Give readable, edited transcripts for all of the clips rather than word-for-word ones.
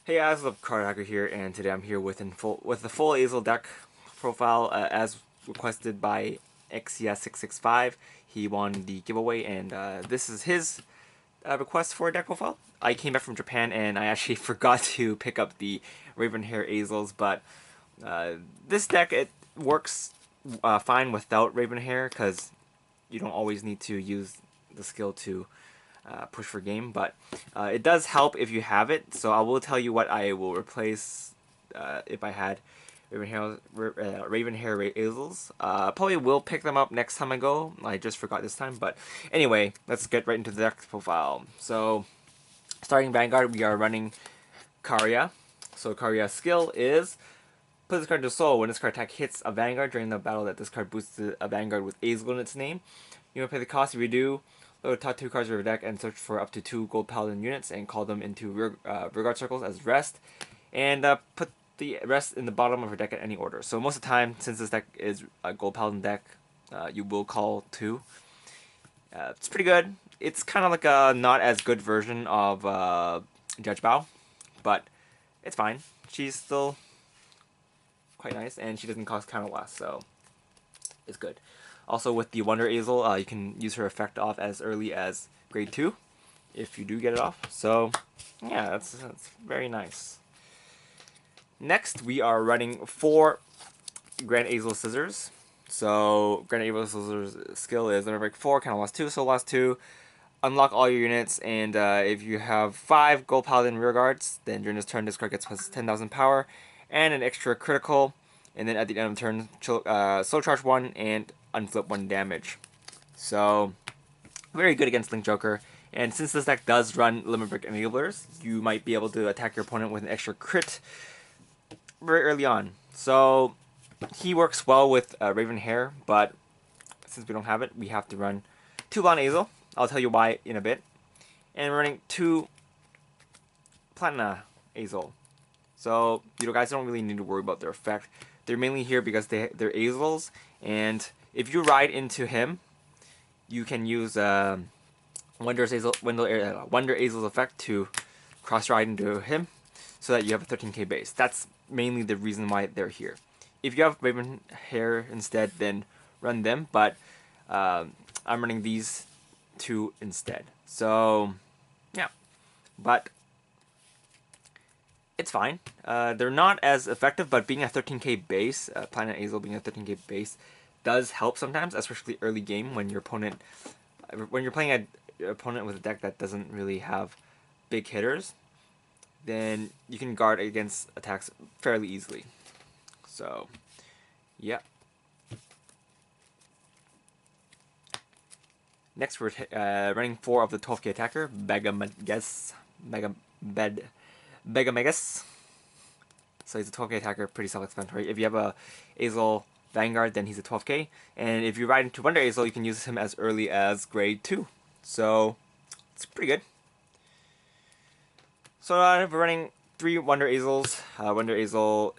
Hey guys, what's up? Cardhacker here, and today I'm here with the full Ezel deck profile as requested by XCS665. He won the giveaway, and this is his request for a deck profile. I came back from Japan, and I actually forgot to pick up the Raven Haired Ezels, but this deck it works fine without Raven Hair because you don't always need to use the skill to push for game, but it does help if you have it. So I will tell you what I will replace if I had Raven Hair Ezels. Probably will pick them up next time I go. I just forgot this time, but anyway, let's get right into the deck profile. So starting Vanguard, we are running Karya. So Karya's skill is put this card to soul. When this card attack hits a Vanguard during the battle, that this card boosts a Vanguard with Ezel in its name. You may pay the cost. If you do, load the top 2 cards of your deck and search for up to 2 Gold Paladin units and call them into rear guard circles as rest. And put the rest in the bottom of your deck in any order. So most of the time, since this deck is a Gold Paladin deck, you will call 2. It's pretty good. It's kind of like a not as good version of Judge Bao, but it's fine. She's still quite nice, and she doesn't cost counter blast, so it's good. Also, with the Wonder Ezel, you can use her effect off as early as grade 2, if you do get it off. So, yeah, that's very nice. Next, we are running 4 Grand Ezel Scissors. So, Grand Ezel Scissors skill is number 4, counter lost 2, so lost 2. Unlock all your units, and if you have 5 Gold Paladin rear guards, then during this turn, this card gets plus 10,000 power and an extra critical. And then at the end of the turn, slow charge 1 and unflip 1 damage. So, very good against Link Joker. And since this deck does run Limit Break Enablers, you might be able to attack your opponent with an extra crit very early on. So, he works well with Raven Hair, but since we don't have it, we have to run 2 Blonde Ezel. I'll tell you why in a bit. And we're running 2 Platina Ezel. So, you guys don't really need to worry about their effect. They're mainly here because they're Ezels, and if you ride into him, you can use Wonder Ezel's effect to cross ride into him, so that you have a 13k base. That's mainly the reason why they're here. If you have Raven Hair instead, then run them, but I'm running these 2 instead. So, yeah. But it's fine. They're not as effective, but being a 13k base, Planet Ezel being a 13k base, does help sometimes, especially early game when you're playing an opponent with a deck that doesn't really have big hitters. Then you can guard against attacks fairly easily. So, yeah. Next, we're running 4 of the 12k attacker, Megamegas. So he's a 12k attacker, pretty self-explanatory. If you have a Ezel Vanguard, then he's a 12k. And if you ride into Wonder Ezel, you can use him as early as grade 2. So, it's pretty good. So we're running 3 Wonder Ezels. Wonder Ezel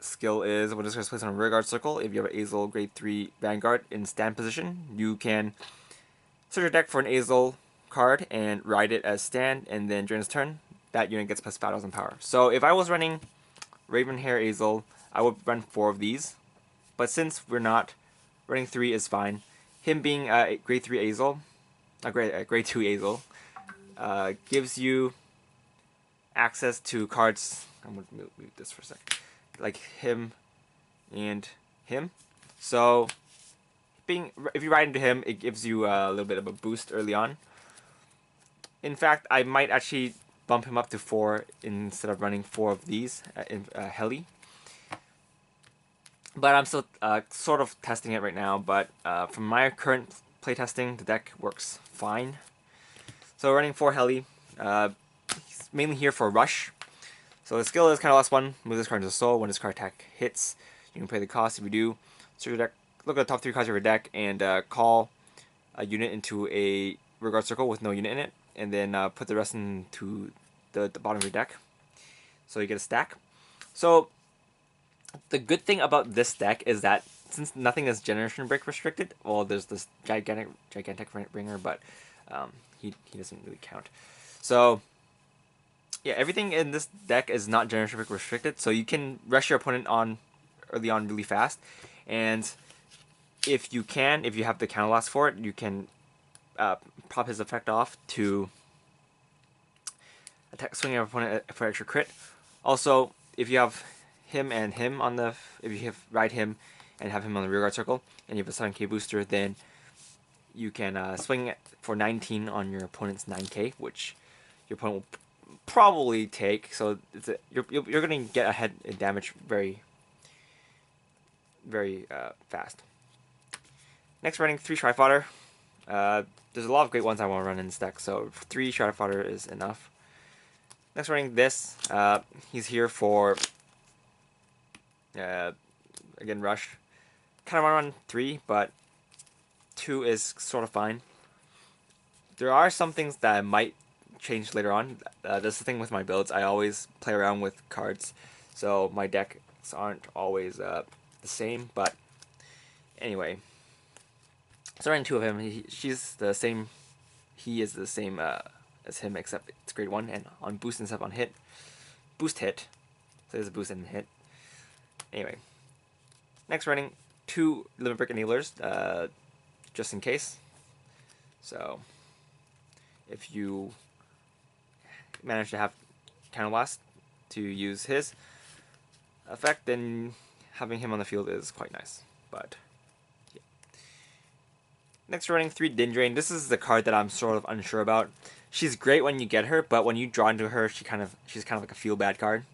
skill is when this is placed on a rear guard circle. If you have an Ezel grade 3 Vanguard in stand position, you can search your deck for an Ezel card and ride it as stand, and then during this turn, that unit gets plus 5,000 power. So if I was running Raven Hair Ezel, I would run 4 of these. But since we're not, running 3 is fine. Him being a grade 3 Ezel, grade 2 Ezel, gives you access to cards. I'm going to move this for a sec. Like him and him. So, if you ride into him, it gives you a little bit of a boost early on. In fact, I might actually bump him up to 4 instead of running 4 of these in Heli. But I'm still sort of testing it right now. But from my current playtesting, the deck works fine. So running 4 Heli. He's mainly here for rush. So the skill is kind of last one. Move this card into soul. When this card attack hits, you can pay the cost. If you do, search your deck, look at the top 3 cards of your deck, and call a unit into a regard circle with no unit in it, and then put the rest into the bottom of your deck. So you get a stack. So the good thing about this deck is that since nothing is generation break restricted, well, there's this gigantic bringer, but he doesn't really count. So yeah, everything in this deck is not generation restricted, so you can rush your opponent on early on really fast, and if you have the counter blast for it, you can pop his effect off to attack, swing your opponent for extra crit. Also, if you have him and him on the, if you have ride him and have him on the rearguard circle, and you have a 7k booster, then you can swing for 19 on your opponent's 9k, which your opponent will probably take. So you're gonna get ahead in damage very fast. Next, running 3 Shroud Fodder. There's a lot of great ones I want to run in this deck, so 3 Shroud Fodder is enough. Next, running this. He's here for again rush. Kind of want to run 3, but 2 is sort of fine. There are some things that I might change later on. That's the thing with my builds. I always play around with cards, so my decks aren't always the same. But anyway, so running 2 of him. She's the same. He is the same as him, except it's grade 1 and on boost instead of on hit. Boost hit. So there's a boost and hit. Anyway, next running 2 Limit Break Enablers, just in case. So if you manage to have Counter Blast to use his effect, then having him on the field is quite nice. But yeah. Next, running 3 Din Drain. This is the card that I'm sort of unsure about. She's great when you get her, but when you draw into her, she's kind of like a feel bad card.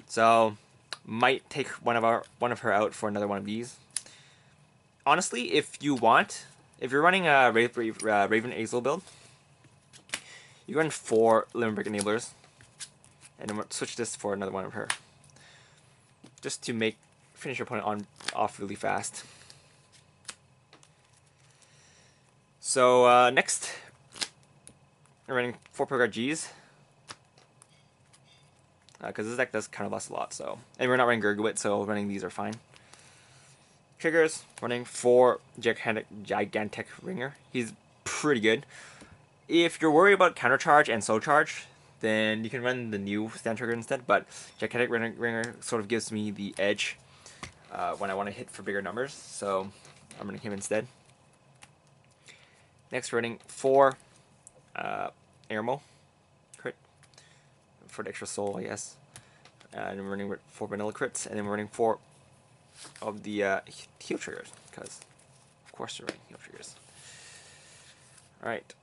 So might take one of her out for another one of these. Honestly, if you want, if you're running a Raven Ezel build, you run 4 Limit Break Enablers, and then switch this for another one of her, just to finish your opponent off really fast. So next, we're running 4 Pro Guard Gs, because this deck does kind of last a lot. So, and we're not running Gurgwit, so running these are fine. Triggers, running 4 Gigantic Ringer. He's pretty good. If you're worried about counter charge and soul charge, then you can run the new stand trigger instead. But Gigantic Ringer sort of gives me the edge when I want to hit for bigger numbers, so I'm running him instead. Next, running 4 Airmo crit for the extra soul, I guess. And we're running 4 vanilla crits, and then we're running 4 of the heal triggers, because of course we're running heal triggers. Alright.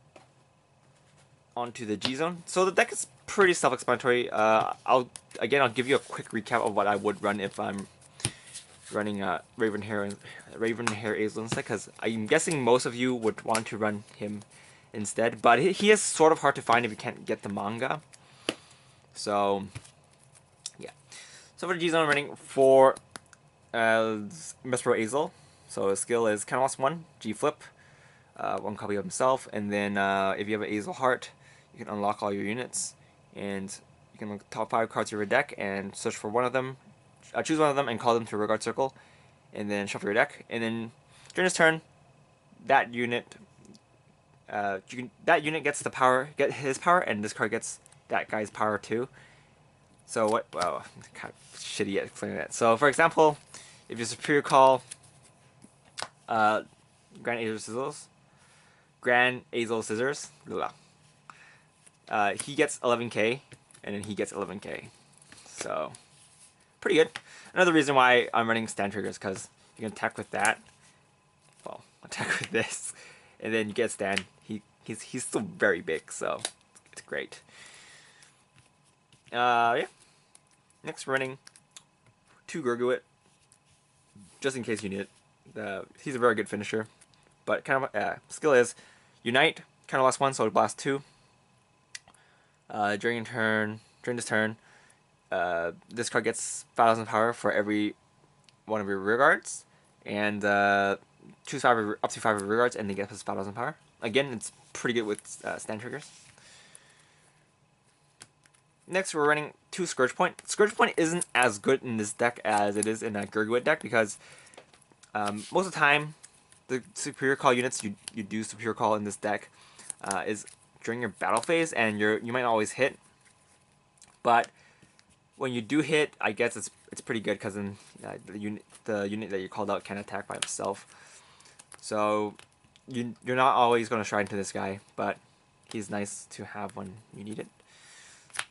On to the G zone. So the deck is pretty self-explanatory. I'll give you a quick recap of what I would run if I'm running Raven Haired Ezels instead, because I'm guessing most of you would want to run him instead. But he is sort of hard to find if you can't get the manga. So yeah. So for the G zone, I'm running 4 Mespero Ezel. So his skill is Counter Blast 1, G Flip, 1 copy of himself, and then if you have an Ezel Heart, you can unlock all your units, and you can look at the top 5 cards of your deck and search for one of them, choose one of them and call them to a rearguard circle, and then shuffle your deck. And then during his turn, that unit gets the power, get his power, and this card gets that guy's power too. So what? Well, kind of shitty at explaining that. So for example, if you superior call Grand Ezel Scissors, he gets 11k, and then he gets 11k. So pretty good. Another reason why I'm running stand triggers, because you can attack with that. Well, attack with this, and then you get stand. He's still very big, so it's great. Yeah. Next, running 2 Gurgwit, just in case you need it. He's a very good finisher, but kind of skill is Unite, Counter Blast 1, so blast 2. During this turn, this card gets 5,000 power for every one of your rear guards, and choose up to 5 of your rear guards, and they get plus 5,000 power. Again, it's pretty good with stand triggers. Next, we're running 2 Scourge Point. Scourge Point isn't as good in this deck as it is in a Gurgwit deck, because most of the time, the superior call units you do superior call in this deck is during your battle phase, and you might not always hit. But when you do hit, I guess it's pretty good because then the unit that you called out can attack by himself. So you're not always going to shrine to this guy, but he's nice to have when you need it.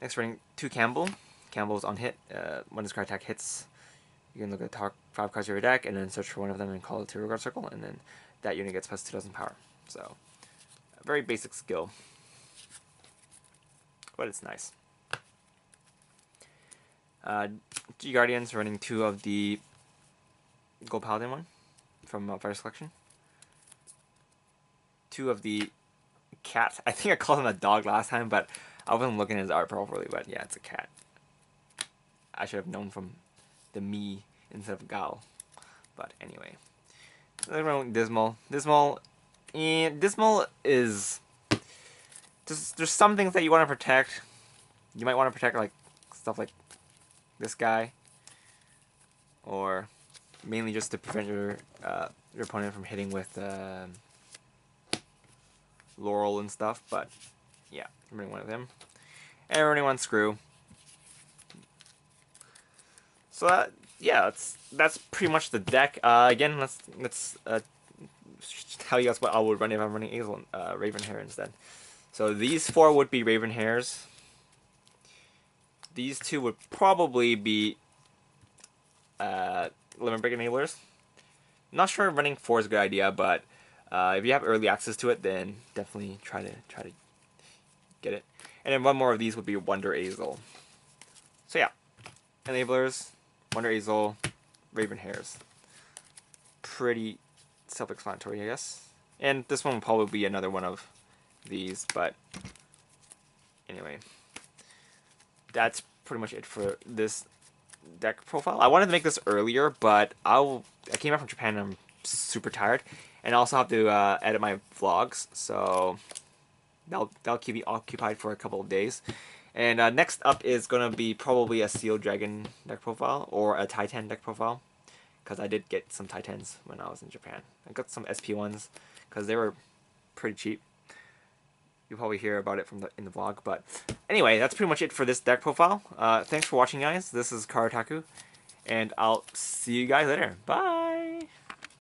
Next, running 2 Campbell. Campbell's on hit. When this card attack hits, you can look at the top 5 cards of your deck and then search for one of them and call it to your guard circle, and then that unit gets plus 2,000 power. So, a very basic skill, but it's nice. G Guardians running 2 of the Gold Paladin one from Fire Selection. 2 of the cat. I think I called him a dog last time, but I wasn't looking at his art properly. But yeah, it's a cat. I should have known from the me instead of Gal. But anyway, Dismal. Dismal is just, there's some things that you want to protect. You might want to protect like stuff like this guy, or mainly just to prevent your opponent from hitting with Laurel and stuff. But yeah, I'm running one of them, and I'm running one Screw. So yeah, that's pretty much the deck. Again, let's tell you guys what I would run if I'm running Ezel, Raven Hair instead. So these 4 would be Raven Hairs. These 2 would probably be Limit Break Enablers. Not sure if running 4 is a good idea, but if you have early access to it, then definitely try to get it. And then one more of these would be Wonder Ezel. So yeah, Enablers, Wonder Ezel, Raven Hairs. Pretty self-explanatory, I guess. And this one will probably be another one of these, but anyway, that's pretty much it for this deck profile. I wanted to make this earlier, but I came back from Japan and I'm super tired, and I also have to edit my vlogs, so that'll keep me occupied for a couple of days. And next up is gonna be probably a Steel Dragon deck profile or a Titan deck profile, because I did get some Titans when I was in Japan. I got some SP ones because they were pretty cheap. You'll probably hear about it in the vlog. But anyway, that's pretty much it for this deck profile. Thanks for watching, guys. This is Karataku, and I'll see you guys later. Bye!